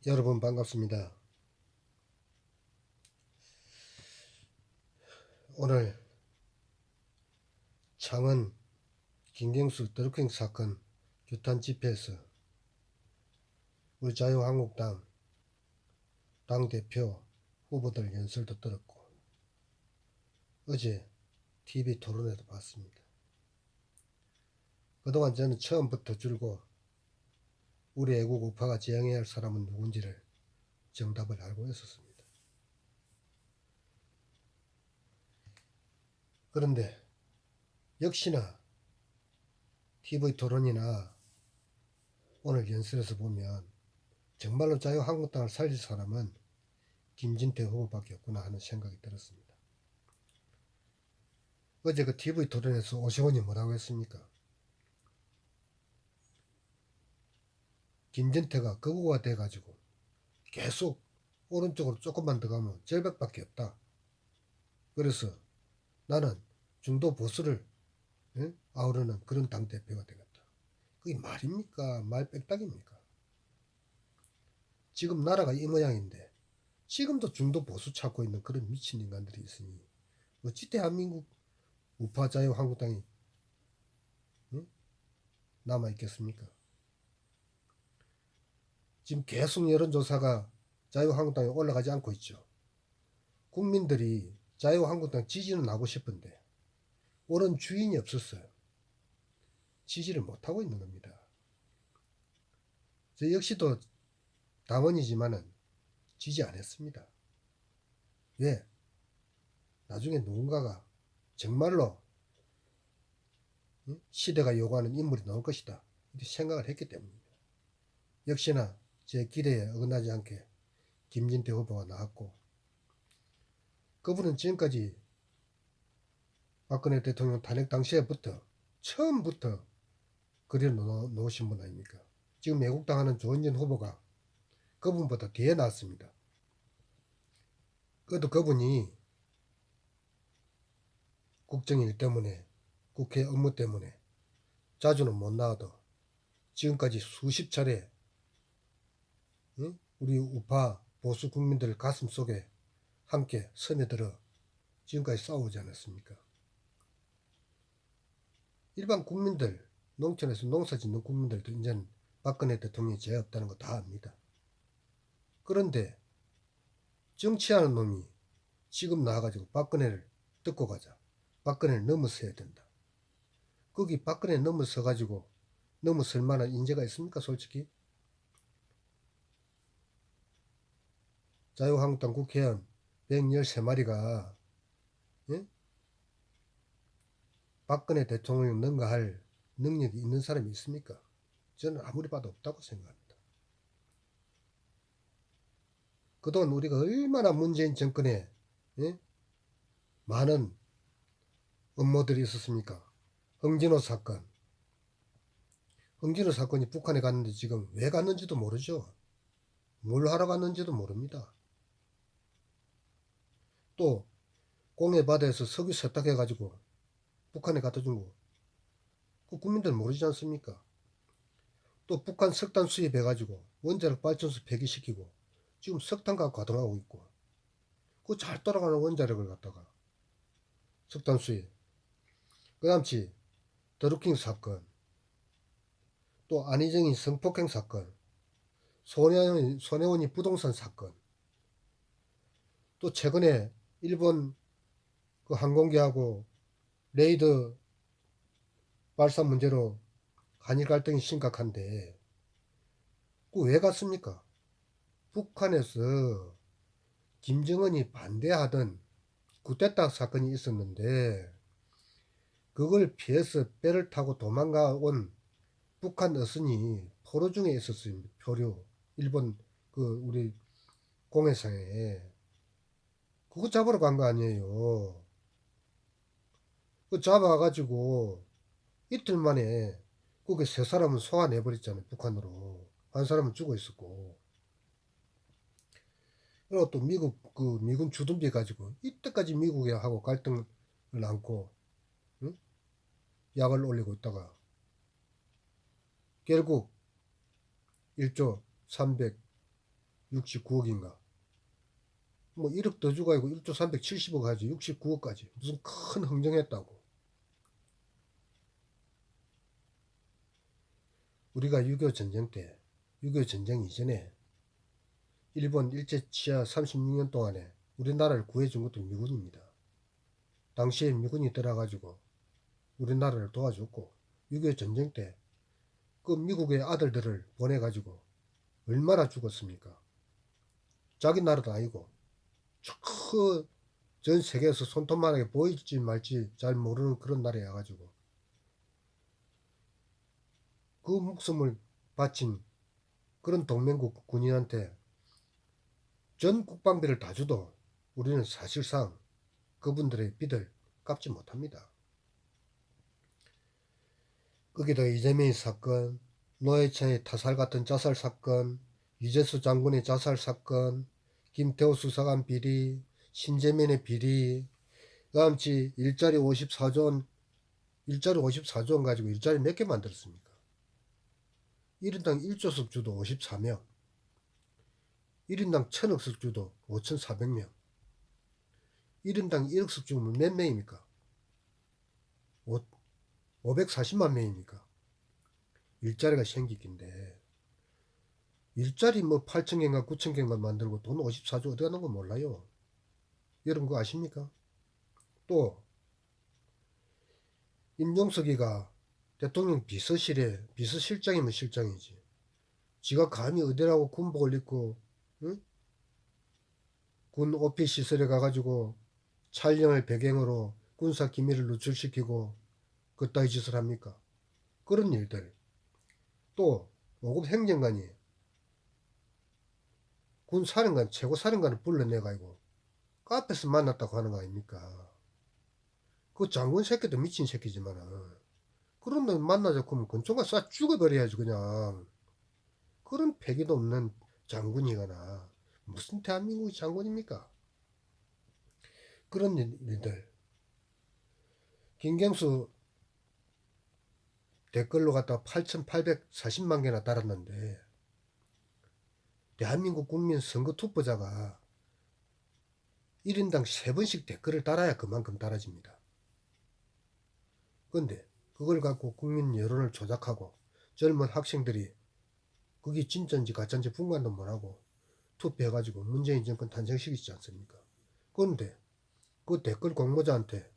여러분 반갑습니다. 오늘 창원 김경수 드루킹 사건 규탄 집회에서 우리 자유한국당 당대표 후보들 연설도 들었고 어제 TV 토론회도 봤습니다. 그동안 저는 처음부터 줄고 우리 애국 우파가 지향해야 할 사람은 누군지를 정답을 알고 있었습니다. 그런데 역시나 TV 토론이나 오늘 연설에서 보면 정말로 자유한국당을 살릴 사람은 김진태 후보밖에 없구나 하는 생각이 들었습니다. 어제 그 TV 토론에서 오세훈이 뭐라고 했습니까? 김진태가 극우가 돼가지고 계속 오른쪽으로 조금만 더 가면 절벽밖에 없다. 그래서 나는 중도 보수를 아우르는 그런 당대표가 되겠다. 그게 말입니까? 말 빽딱입니까? 지금 나라가 이 모양인데 지금도 중도 보수 찾고 있는 그런 미친 인간들이 있으니 어찌 대한민국 우파 자유한국당이 남아있겠습니까? 지금 계속 여론조사가 자유한국당에 올라가지 않고 있죠. 국민들이 자유한국당 지지는 하고 싶은데 옳은 주인이 없었어요. 지지를 못하고 있는 겁니다. 저 역시도 당원이지만은 지지 안 했습니다. 왜? 나중에 누군가가 정말로 시대가 요구하는 인물이 나올 것이다 이렇게 생각을 했기 때문입니다. 역시나 제 기대에 어긋나지 않게 김진태 후보가 나왔고 그분은 지금까지 박근혜 대통령 탄핵 당시에부터 처음부터 그려놓으신 분 아닙니까? 지금 애국당하는 조은진 후보가 그분보다 뒤에 나왔습니다. 그래도 그분이 국정일 때문에 국회 업무 때문에 자주는 못 나와도 지금까지 수십 차례 우리 우파 보수 국민들 가슴 속에 함께 스며들어 지금까지 싸우지 않았습니까? 일반 국민들, 농촌에서 농사 짓는 국민들도 이제는 박근혜 대통령이 죄 없다는 거 다 압니다. 그런데 정치하는 놈이 지금 나와가지고 박근혜를 뜯고 가자. 박근혜를 넘어서야 된다. 거기 박근혜 넘어서가지고 넘어설 만한 인재가 있습니까 솔직히? 자유한국당 국회의원 113마리가 박근혜 대통령을 능가할 능력이 있는 사람이 있습니까? 저는 아무리 봐도 없다고 생각합니다. 그동안 우리가 얼마나 문재인 정권에 많은 음모들이 있었습니까? 홍진호 사건. 홍진호 사건이 북한에 갔는데 지금 왜 갔는지도 모르죠. 뭘 하러 갔는지도 모릅니다. 또 공해 바다에서 석유 세탁해가지고 북한에 갖다 준 거. 그 국민들 모르지 않습니까? 또 북한 석탄 수입해가지고 원자력 발전소 폐기시키고 지금 석탄가 가동하고 있고 그 잘 돌아가는 원자력을 갖다가 석탄 수입. 그 다음치 드루킹 사건, 또 안희정이 성폭행 사건, 손혜원이 부동산 사건, 또 최근에 일본 그 항공기하고 레이더 발사 문제로 한일 갈등이 심각한데 그 왜 갔습니까? 북한에서 김정은이 반대하던 쿠데타 사건이 있었는데 그걸 피해서 배를 타고 도망가 온 북한 어선이 포로 중에 있었어요. 표류. 일본 그 우리 공해상에. 그거 잡으러 간 거 아니에요. 그 잡아가지고 이틀 만에 거기 세 사람은 소환해버렸잖아요. 북한으로. 한 사람은 죽어 있었고. 그리고 또 미국 그 미군 주둔비 가지고 이때까지 미국하고 갈등을 안고 약을 올리고 있다가 결국 1조 69억인가. 뭐 1억 더 주고 아니고 1조 370억 하지 69억까지 무슨 큰 흥정했다고. 우리가 6.25 전쟁 때 6.25 전쟁 이전에 일본 일제 치하 36년 동안에 우리나라를 구해준 것도 미군입니다. 당시에 미군이 들어가지고 우리나라를 도와줬고 6.25 전쟁 때 그 미국의 아들들을 보내가지고 얼마나 죽었습니까? 자기 나라도 아니고 전 세계에서 손톱만하게 보일지 말지 잘 모르는 그런 나라여가지고 그 목숨을 바친 그런 동맹국 군인한테 전 국방비를 다 줘도 우리는 사실상 그분들의 빚을 갚지 못합니다. 거기다 이재명의 사건, 노회찬의 타살 같은 자살 사건, 유재수 장군의 자살 사건, 김태호 수사관 비리, 신재민의 비리, 그다음치 일자리 54조 원 가지고 일자리 몇 개 만들었습니까? 1인당 1조석 주도 54명, 1인당 1000억석 주도 5400명, 1인당 1억석 주면 몇 명입니까? 540만 명입니까? 일자리가 생기긴데 일자리 뭐 8,000개인가 9,000개인가 만들고 돈 54조 어디 가는 거 몰라요. 여러분 그거 아십니까? 또 임종석이가 대통령 비서실에 비서실장이면 실장이지. 지가 감히 어디라고 군복을 입고 응? 군 오피 시설에 가가지고 촬영을 배경으로 군사 기밀을 누출시키고 그따위 짓을 합니까? 그런 일들. 또 5급 행정관이 군 사령관 최고 사령관을 불러내가지고 카페에서 만났다고 하는 거 아닙니까? 그 장군 새끼도 미친 새끼지만은 그런 놈 만나자고 하면 권총과 쏴 죽어버려야지 그냥. 그런 패기도 없는 장군이거나 무슨 대한민국의 장군입니까? 그런 일들. 김경수 댓글로 갖다 8,840만 개나 달았는데 대한민국 국민 선거 투표자가 1인당 3번씩 댓글을 달아야 그만큼 달아집니다. 근데 그걸 갖고 국민 여론을 조작하고 젊은 학생들이 그게 진짜인지 가짜인지 분간도 못하고 투표해가지고 문재인 정권 탄생시키지 않습니까? 그런데 그 댓글 공모자한테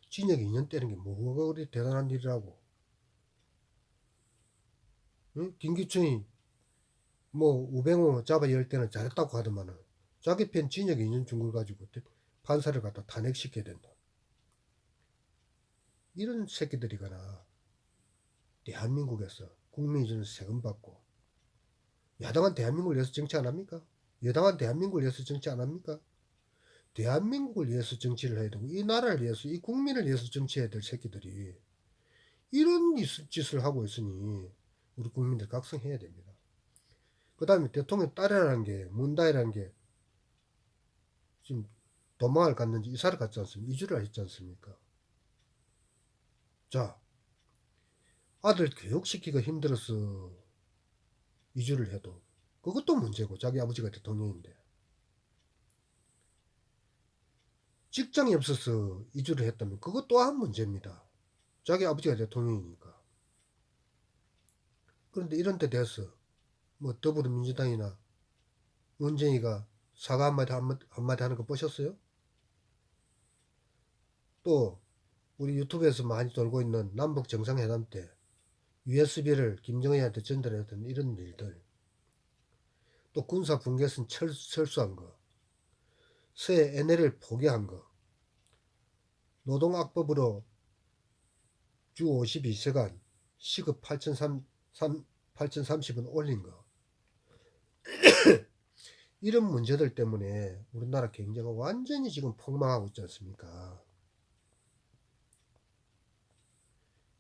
징역 2년 때리는 게 뭐가 그리 대단한 일이라고. 응? 김기춘이 뭐 우병우 잡아 열 때는 잘했다고 하더만은 자기 편 징역 2년 준 걸 가지고 판사를 갖다 탄핵시켜야 된다. 이런 새끼들이거나 대한민국에서 국민이 주는 세금 받고 야당은 대한민국을 위해서 정치 안 합니까? 여당은 대한민국을 위해서 정치 안 합니까? 대한민국을 위해서 정치를 해야 되고 이 나라를 위해서 이 국민을 위해서 정치해야 될 새끼들이 이런 짓을 하고 있으니 우리 국민들 각성해야 됩니다. 그 다음에 대통령 딸이라는 게 문다이라는 게 지금 도망을 갔는지 이사를 갔지 않습니까? 이주를 했지 않습니까? 자, 아들 교육시키기가 힘들어서 이주를 해도 그것도 문제고 자기 아버지가 대통령인데 직장이 없어서 이주를 했다면 그것 또한 문제입니다. 자기 아버지가 대통령이니까. 그런데 이런 데 대해서 뭐 더불어민주당이나 문재인이가 사과 한마디 하는 거 보셨어요? 또 우리 유튜브에서 많이 돌고 있는 남북 정상회담 때 USB를 김정은한테 전달했던 이런 일들, 또 군사 분계선 철수한 거, 서해 NLL 포기한 거, 노동악법으로 주 52시간 시급 8,030원 올린 거, 이런 문제들 때문에 우리나라 경제가 완전히 지금 폭망하고 있지 않습니까?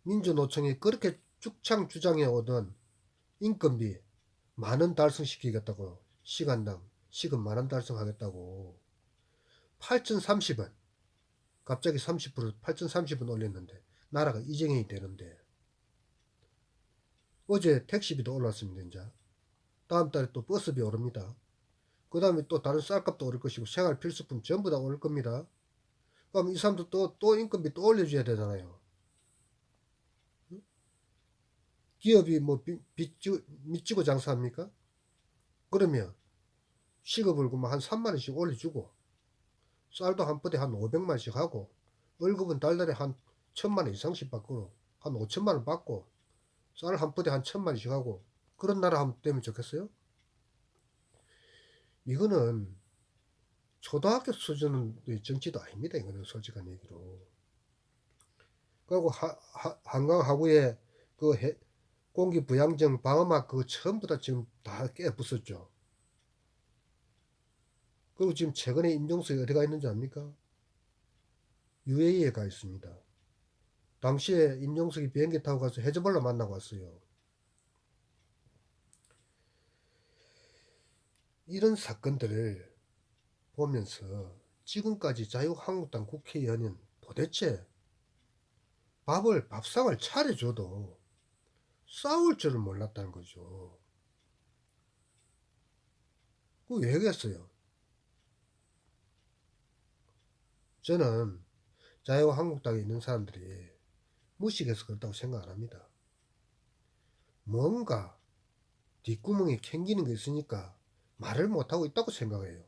민주노총이 그렇게 쭉창 주장해 오던 인건비 만원 달성시키겠다고, 시간당 시급 만원 달성하겠다고 8,030원 갑자기 30% 8,030원 올렸는데 나라가 이정행이 되는데, 어제 택시비도 올랐습니다. 이제 다음 달에 또 버스비 오릅니다. 그 다음에 또 다른 쌀값도 오를 것이고 생활 필수품 전부 다 오를 겁니다. 그럼 이 사람도 또 인건비 또 올려줘야 되잖아요. 기업이 뭐 밑지고 장사합니까? 그러면 시급을 그만 한 3만원씩 올려주고 쌀도 한 포대 한 500만원씩 하고 월급은 달달에 한 1000만원 이상씩 받고 한 5천만원 받고 쌀 한 포대 한 1000만원씩 하고 그런 나라 하면 되면 좋겠어요? 이거는 초등학교 수준의 정치도 아닙니다. 이거는 솔직한 얘기로. 그리고 한강 하구에 그 공기 부양정 방어막 그거 전부 다 지금 다 깨부쉈죠. 그리고 지금 최근에 임종석이 어디 가 있는지 압니까? UAE에 가 있습니다. 당시에 임종석이 비행기 타고 가서 헤즈볼라 만나고 왔어요. 이런 사건들을 보면서 지금까지 자유한국당 국회의원은 도대체 밥상을 차려줘도 싸울 줄을 몰랐다는 거죠. 그거 왜 그랬어요? 저는 자유한국당에 있는 사람들이 무식해서 그렇다고 생각 안 합니다. 뭔가 뒷구멍에 캥기는 게 있으니까 말을 못하고 있다고 생각해요.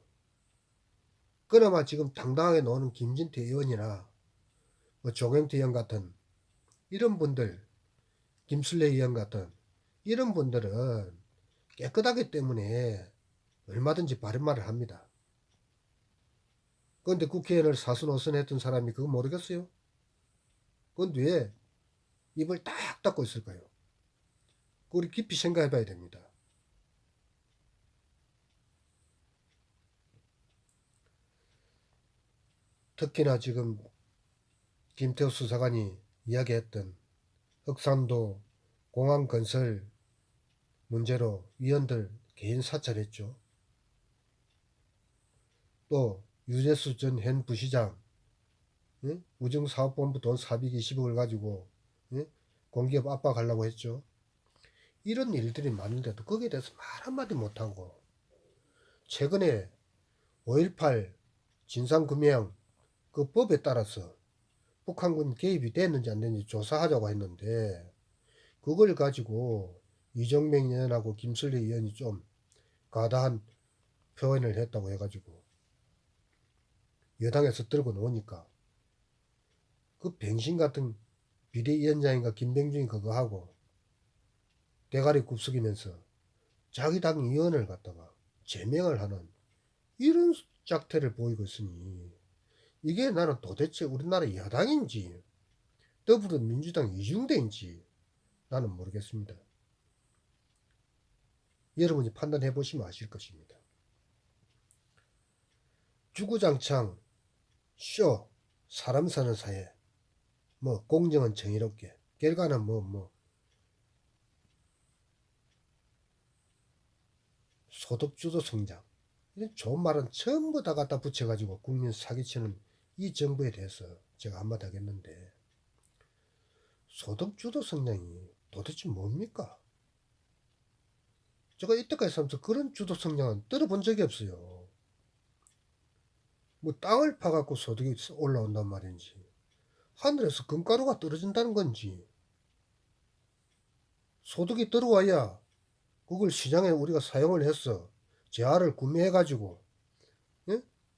그나마 지금 당당하게 나오는 김진태 의원이나 뭐 조경태 의원 같은 이런 분들, 김술래 의원 같은 이런 분들은 깨끗하기 때문에 얼마든지 바른 말을 합니다. 그런데 국회의원을 사순오선 했던 사람이 그거 모르겠어요? 그건 왜 입을 딱 닫고 있을까요? 우리 깊이 생각해 봐야 됩니다. 특히나 지금 김태우 수사관이 이야기했던 흑산도 공항 건설 문제로 위원들 개인 사찰했죠. 또 유재수 전 현 부시장 우정사업본부 돈 420억을 가지고 공기업 압박하려고 했죠. 이런 일들이 많은데도 거기에 대해서 말 한마디 못하고 최근에 5.18 진상규명 그 법에 따라서 북한군 개입이 됐는지 안 됐는지 조사하자고 했는데 그걸 가지고 이정명 의원하고 김슬리 의원이 좀 과다한 표현을 했다고 해가지고 여당에서 들고 놓으니까 그 병신 같은 비대위원장인가 김병준이 그거 하고 대가리 굽숙이면서 자기 당 의원을 갖다가 제명을 하는 이런 짝태를 보이고 있으니 이게 나는 도대체 우리나라 여당인지 더불어민주당 이중대인지 나는 모르겠습니다. 여러분이 판단해 보시면 아실 것입니다. 주구장창 쇼 사람 사는 사회 뭐 공정은 정의롭게 결과는 뭐 소득주도 성장 이런 좋은 말은 전부 다 갖다 붙여가지고 국민 사기치는 이 정부에 대해서 제가 한마디 하겠는데 소득주도 성장이 도대체 뭡니까? 제가 이때까지 살면서 그런 주도 성장은 들어본 적이 없어요. 뭐 땅을 파갖고 소득이 올라온단 말인지 하늘에서 금가루가 떨어진다는 건지 소득이 들어와야 그걸 시장에 우리가 사용을 해서 재화를 구매해가지고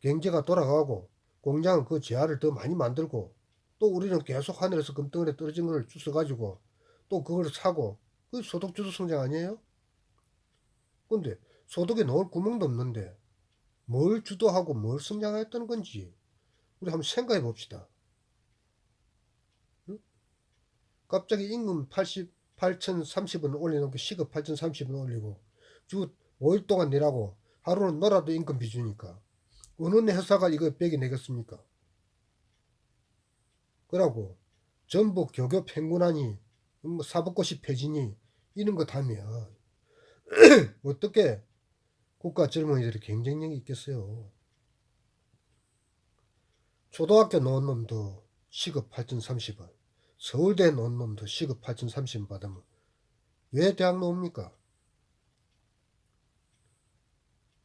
경제가 돌아가고 공장은 그 재화를 더 많이 만들고 또 우리는 계속 하늘에서 금덩어리 떨어진 걸 주워가지고 또 그걸 사고 그 소득주도 성장 아니에요? 근데 소득에 넣을 구멍도 없는데 뭘 주도하고 뭘 성장했다는 건지 우리 한번 생각해 봅시다. 응? 갑자기 임금 8,030원 올려놓고 시급 8,030원 올리고 주 5일 동안 일하고 하루는 놀아도 임금비 주니까 어느 회사가 이거 빼기 내겠습니까? 그러고 전부 교교 팽군하니 뭐 사법고시 폐지니 이런 거 다면 어떻게 국가 젊은이들이 경쟁력이 있겠어요? 초등학교 나온 놈도 시급 8,030원 서울대 나온 놈도 시급 8,030원 받으면 왜 대학 나옵니까?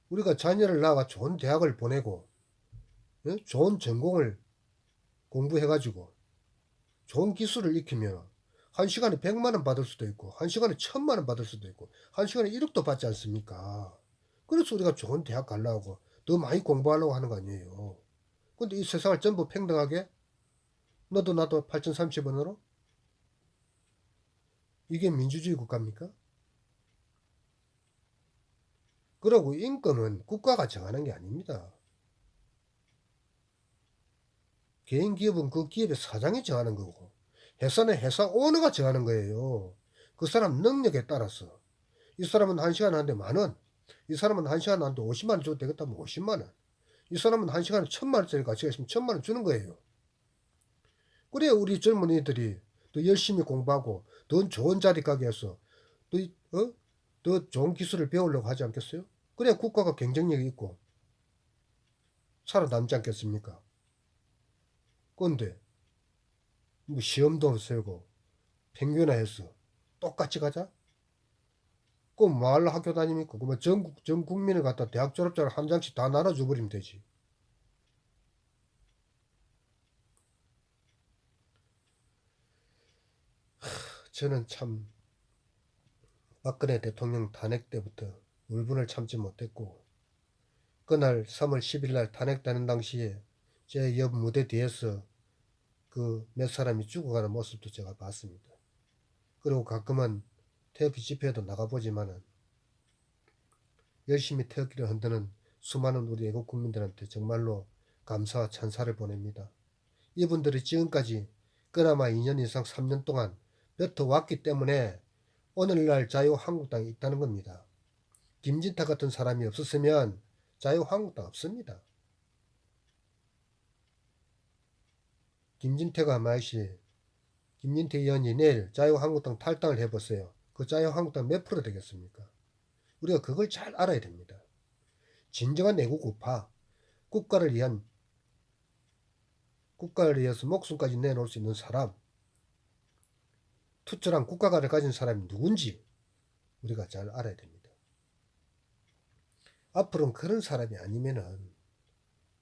우리가 자녀를 낳아 좋은 대학을 보내고 좋은 전공을 공부해가지고 좋은 기술을 익히면 한 시간에 100만원 받을 수도 있고 한 시간에 1000만원 받을 수도 있고 한 시간에 1억도 받지 않습니까? 그래서 우리가 좋은 대학 가려고 더 많이 공부하려고 하는 거 아니에요. 근데 이 세상을 전부 평등하게 너도 나도 8030원으로 이게 민주주의 국가입니까? 그러고 임금은 국가가 정하는 게 아닙니다. 개인 기업은 그 기업의 사장이 정하는 거고 회사는 회사 오너가 정하는 거예요. 그 사람 능력에 따라서 이 사람은 1시간 하는데 만원, 이 사람은 1시간 하는데 50만원 줘도 되겠다면 50만원, 이 사람은 1시간에 1000만원짜리 가치가 있으면 1000만원 주는 거예요. 그래야 우리 젊은이들이 더 열심히 공부하고 더 좋은 자리 가게 해서 더 좋은 기술을 배우려고 하지 않겠어요? 그래야 국가가 경쟁력이 있고 살아남지 않겠습니까? 그런데 뭐 시험도 세우고 평균화해서 똑같이 가자? 그럼 뭐하러 학교 다닙니까? 그러면 전 국민을 갖다 대학 졸업자를 한 장씩 다 나눠줘 버리면 되지. 저는 참 박근혜 대통령 탄핵 때부터 울분을 참지 못했고 그날 3월 10일 날 탄핵되는 당시에 제 옆 무대 뒤에서 그 몇 사람이 죽어가는 모습도 제가 봤습니다. 그리고 가끔은 태극기 집회에도 나가보지만은 열심히 태극기를 흔드는 수많은 우리 애국 국민들한테 정말로 감사와 찬사를 보냅니다. 이분들이 지금까지 그나마 2년 이상 3년 동안 뱉어왔기 때문에 오늘날 자유한국당이 있다는 겁니다. 김진태 같은 사람이 없었으면 자유한국당 없습니다. 김진태가 말시 김진태 의원이 내일 자유한국당 탈당을 해보세요. 그 자유한국당 몇 프로 되겠습니까? 우리가 그걸 잘 알아야 됩니다. 진정한 애국우파, 국가를 위해서 목숨까지 내놓을 수 있는 사람, 투철한 국가가를 가진 사람이 누군지 우리가 잘 알아야 됩니다. 앞으로는 그런 사람이 아니면은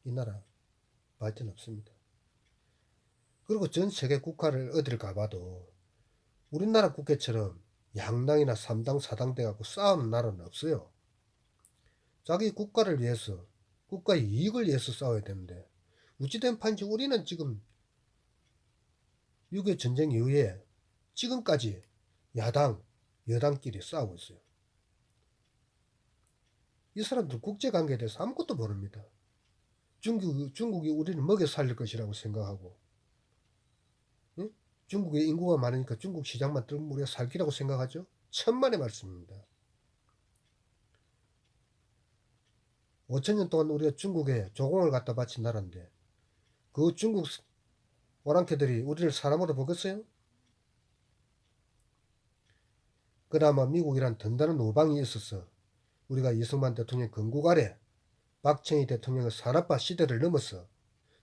이 나라 발전 없습니다. 그리고 전 세계 국가를 어디를 가봐도 우리나라 국회처럼 양당이나 3당, 4당 돼갖고 싸우는 나라는 없어요. 자기 국가를 위해서, 국가의 이익을 위해서 싸워야 되는데 어찌된 판인지 우리는 지금 6.25 전쟁 이후에 지금까지 야당, 여당끼리 싸우고 있어요. 이 사람들 국제관계에 대해서 아무것도 모릅니다. 중국이 우리를 먹여 살릴 것이라고 생각하고, 응? 중국의 인구가 많으니까 중국 시장만 뚫으면 우리가 살 기라고 생각하죠? 천만의 말씀입니다. 5천년 동안 우리가 중국에 조공을 갖다 바친 나라인데 그 중국 오랑캐들이 우리를 사람으로 보겠어요? 그나마 미국이란 든든한 우방이 있어서 우리가 이승만 대통령 건국 아래 박정희 대통령의 산업화 시대를 넘어서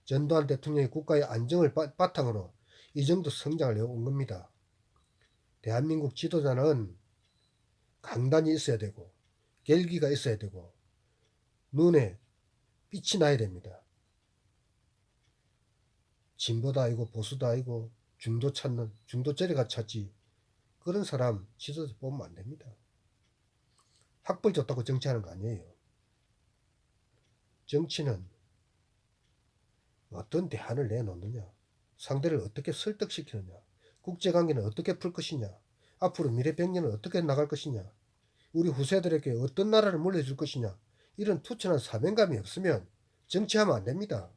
전두환 대통령의 국가의 안정을 바탕으로 이 정도 성장을 해온 겁니다. 대한민국 지도자는 강단이 있어야 되고 결기가 있어야 되고 눈에 빛이 나야 됩니다. 진보도 아니고 보수도 아니고 중도 찾는 중도짜리가 찾지 그런 사람 지도자 뽑으면 안 됩니다. 학벌 좋다고 정치하는 거 아니에요. 정치는 어떤 대안을 내놓느냐, 상대를 어떻게 설득시키느냐, 국제관계는 어떻게 풀 것이냐, 앞으로 미래 100년은 어떻게 나갈 것이냐, 우리 후세들에게 어떤 나라를 물려줄 것이냐, 이런 투철한 사명감이 없으면 정치하면 안 됩니다.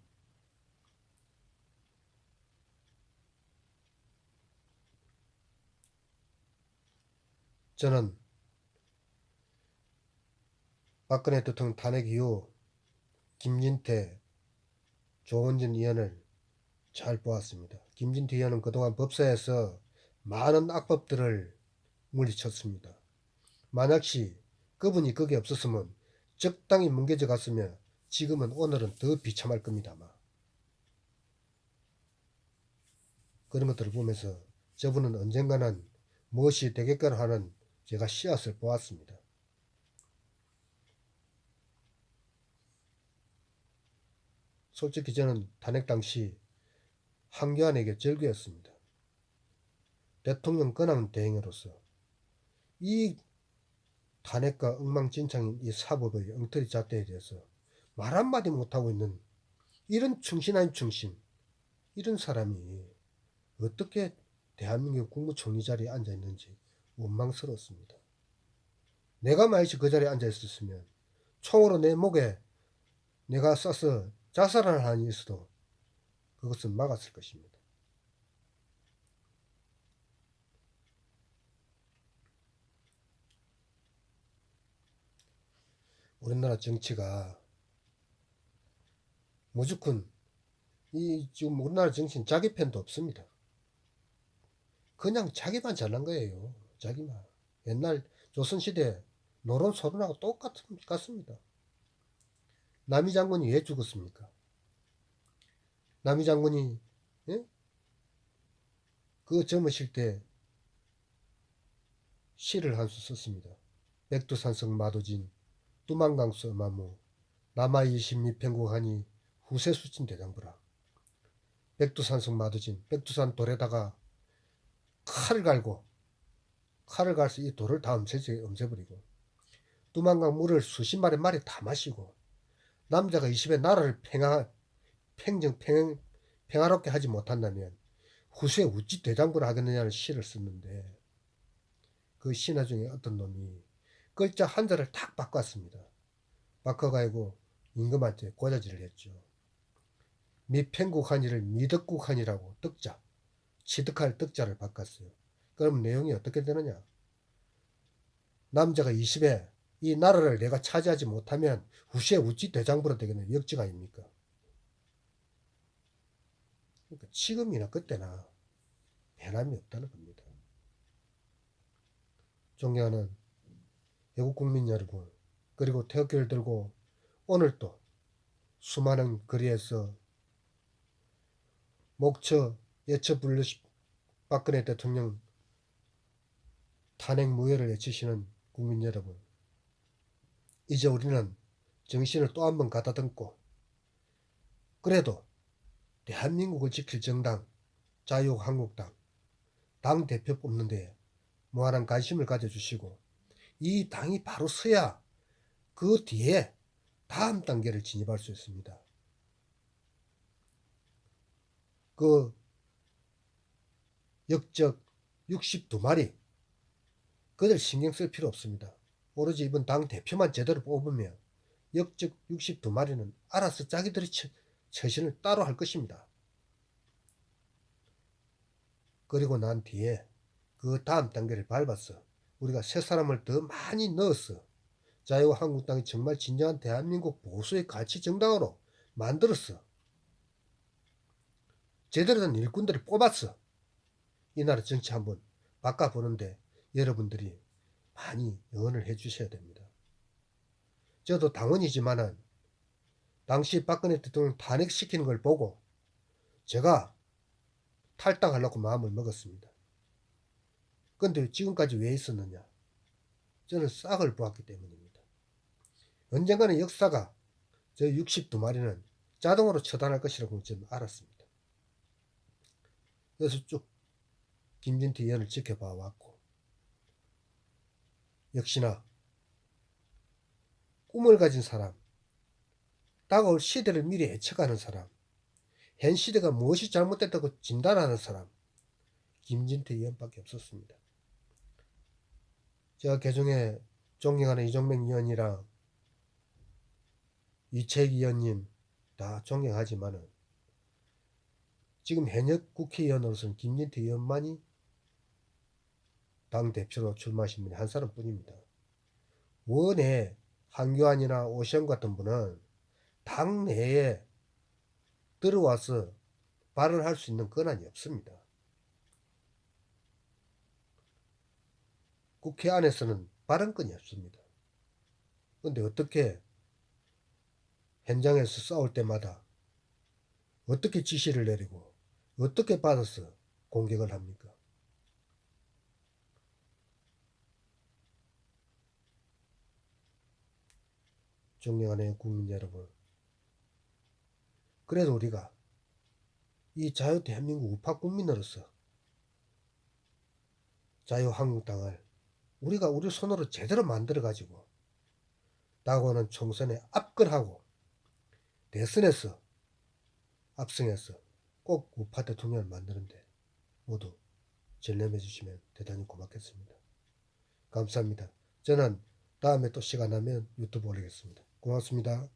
저는 박근혜 대통령 탄핵 이후 김진태, 조원진 의원을 잘 보았습니다. 김진태 의원은 그동안 법사에서 많은 악법들을 물리쳤습니다. 만약시 그분이 거기 없었으면 적당히 뭉개져 갔으면 지금은 오늘은 더 비참할 겁니다. 아마. 그런 것들을 보면서 저분은 언젠가는 무엇이 되겠거라 하는 제가 씨앗을 보았습니다. 솔직히 저는 탄핵 당시 황교안에게 절규했습니다. 대통령 권한대행으로서 이 탄핵과 엉망진창인 이 사법의 엉터리 잣대에 대해서 말 한마디 못하고 있는 이런 충신 아닌 충신, 이런 사람이 어떻게 대한민국 국무총리 자리에 앉아 있는지 원망스럽습니다. 내가 만약에 그 자리에 앉아 있었으면 총으로 내 목에 내가 쏴서 자살하는 한이 있어도 그것은 막았을 것입니다. 우리나라 정치가 무조건 지금 우리나라 정치는 자기 편도 없습니다. 그냥 자기만 잘난 거예요. 자기만. 옛날 조선시대 노론 소론하고 똑같습니다. 남이 장군이 왜 죽었습니까? 남이 장군이 예? 그 젊으실 때 시를 한 수 썼습니다. 백두산성 마도진 두만강수 마무 남아이십리 평국하니 후세수진 대장부라. 백두산성 마도진 백두산 돌에다가 칼을 갈서 이 돌을 다 없애버리고 두만강 물을 수십 마리 다 마시고 남자가 20에 나라를 평화롭게 하지 못한다면 후세 우찌 대장부를 하겠느냐는 시를 썼는데 그 신하 중에 어떤 놈이 글자 한자를 탁 바꿨습니다. 바꿔가지고 임금한테 고자질을 했죠. 미평국한이를 미덕국한이라고 떡자, 취득할 떡자를 바꿨어요. 그럼 내용이 어떻게 되느냐? 남자가 20에 이 나라를 내가 차지하지 못하면 후시에 우찌 대장부로 되겠는 역적 아닙니까? 그러니까 지금이나 그때나 변함이 없다는 겁니다. 존경하는 외국 국민 여러분, 그리고 태극기를 들고 오늘 또 수많은 거리에서 목처 예처 불러 박근혜 대통령 탄핵 무효를 외치시는 국민 여러분, 이제 우리는 정신을 또 한 번 가다듬고 그래도 대한민국을 지킬 정당 자유한국당 당대표 뽑는데 무한한 관심을 가져주시고 이 당이 바로 서야 그 뒤에 다음 단계를 진입할 수 있습니다. 그 역적 62마리 그들 신경 쓸 필요 없습니다. 오로지 이번 당 대표만 제대로 뽑으면 역적 62마리는 알아서 자기들의 처신을 따로 할 것입니다. 그리고 난 뒤에 그 다음 단계를 밟아서 우리가 새 사람을 더 많이 넣어서 자유한국당이 정말 진정한 대한민국 보수의 가치 정당으로 만들었어. 제대로 된 일꾼들을 뽑았어. 이 나라 정치 한번 바꿔보는데 여러분들이 많이 응원을 해주셔야 됩니다. 저도 당원이지만은 당시 박근혜 대통령 탄핵시키는 걸 보고 제가 탈당하려고 마음을 먹었습니다. 근데 지금까지 왜 있었느냐? 저는 싹을 보았기 때문입니다. 언젠가는 역사가 저 62마리는 자동으로 처단할 것이라고 저는 알았습니다. 그래서 쭉 김진태 의원을 지켜봐 왔고 역시나 꿈을 가진 사람, 다가올 시대를 미리 예측하는 사람, 현 시대가 무엇이 잘못됐다고 진단하는 사람, 김진태 의원밖에 없었습니다. 제가 개중에 존경하는 이종명 의원이랑 이채익 의원님 다 존경하지만은 지금 현역 국회의원으로서는 김진태 의원만이 당대표로 출마하신 분이 한 사람뿐입니다. 원에 한교안이나 오시영 같은 분은 당내에 들어와서 발언할 수 있는 권한이 없습니다. 국회 안에서는 발언권이 없습니다. 그런데 어떻게 현장에서 싸울 때마다 어떻게 지시를 내리고 어떻게 받아서 공격을 합니까? 존경하는 국민 여러분, 그래도 우리가 이 자유 대한민국 우파 국민으로서 자유한국당을 우리가 우리 손으로 제대로 만들어 가지고 다가오는 총선에 압권하고 대선에서 압승해서 꼭 우파 대통령을 만드는데 모두 전념해 주시면 대단히 고맙겠습니다. 감사합니다. 저는 다음에 또 시간 나면 유튜브 올리겠습니다. 고맙습니다.